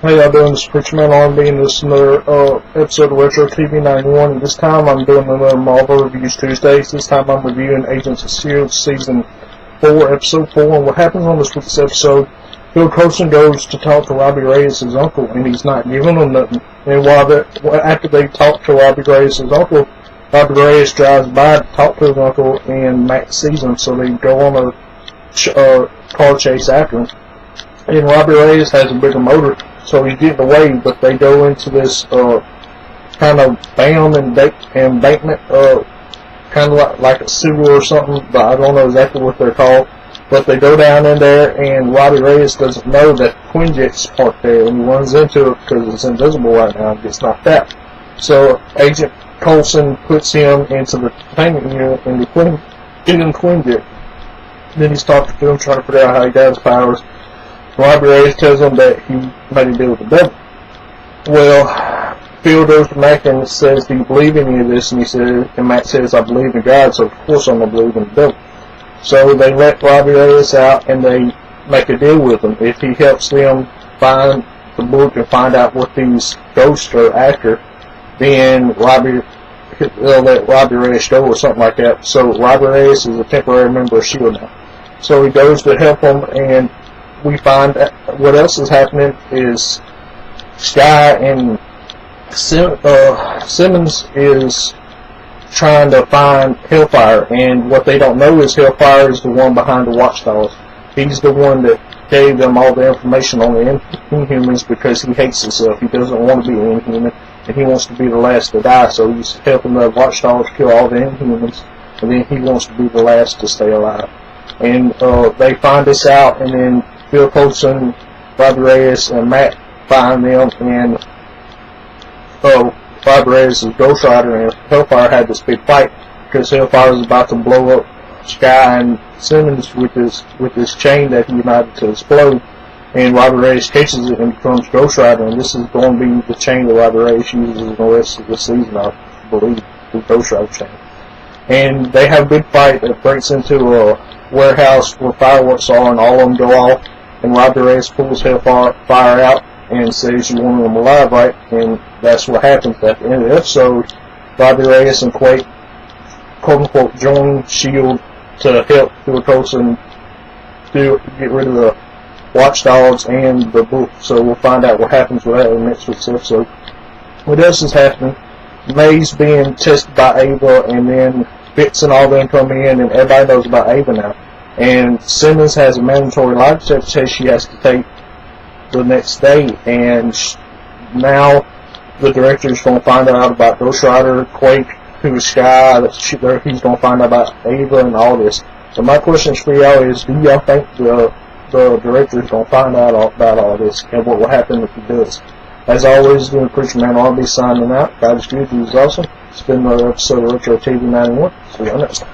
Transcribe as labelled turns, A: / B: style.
A: Hey, y'all doing? This is Preacher Man R&B, and this is another episode of Retro TV 91. And this time I'm doing another Marvel Reviews Tuesdays. This time I'm reviewing Agents of Shield Season 4, Episode 4. And what happens on this week's episode, Bill Coulson goes to talk to Robbie Reyes' uncle, and he's not giving him nothing. And after they talk to Robbie Reyes' uncle, Robbie Reyes drives by to talk to his uncle, and Matt sees him, so they go on a car chase after him. And Robbie Reyes has a bigger motor, so he's getting away, but they go into this kind of dam and embankment, kind of like a sewer or something, but I don't know exactly what they're called. But they go down in there, and Robbie Reyes doesn't know that Quinjet's parked there, and he runs into it because it's invisible right now and gets knocked out. So Agent Coulson puts him into the containment unit in Quinjet. Then he's talking to him, trying to figure out how he got his powers. Robbie Reyes tells him that he made a deal with the devil. Well, Phil goes to Mac and says, "Do you believe in any of this?" And Mac says, "I believe in God, so of course I'm going to believe in the devil." So they let Robbie Reyes out, and they make a deal with him. If he helps them find the book and find out what these ghosts are after, then they'll let Robbie Reyes go or something like that. So Robbie Reyes is a temporary member of SHIELD now. So he goes to help them, and we find what else is happening is Sky and Simmons is trying to find Hellfire, and what they don't know is Hellfire is the one behind the Watchdogs. He's the one that gave them all the information on the Inhumans because he hates himself. He doesn't want to be an Inhuman, and he wants to be the last to die, so he's helping the Watchdogs kill all the Inhumans, and then he wants to be the last to stay alive. And they find this out, and then Bill Coulson, Robbie Reyes, and Matt find them, and Robbie Reyes is Ghost Rider, and Hellfire had this big fight because Hellfire was about to blow up Sky and Simmons with this chain that he united to explode, and Robbie Reyes catches it and becomes Ghost Rider, and this is going to be the chain that Robbie Reyes uses in the rest of the season, I believe, the Ghost Rider chain. And they have a big fight that breaks into a warehouse where fireworks are, and all of them go off, and Robbie Reyes pulls Hellfire out and says, "You want them alive, right?" And that's what happens at the end of the episode. Robbie Reyes and Quake, quote-unquote, join SHIELD to help Bill Coulson get rid of the Watchdogs and the book. So we'll find out what happens with that in next week's episode. What else is happening? May's being tested by Ava, and then Fitz and all them coming in, and everybody knows about Ava now. And Simmons has a mandatory lie detector test she has to take the next day, and now the director is going to find out about Ghost Rider, Quake, who is Sky, he's going to find out about Ava and all this. So my question for y'all is, do y'all think the director is going to find out about all this, and what will happen if he does? As always, doing Preacher Man R&B signing out. God is good, He is awesome. It's been another episode of Retro TV 91. See you next time.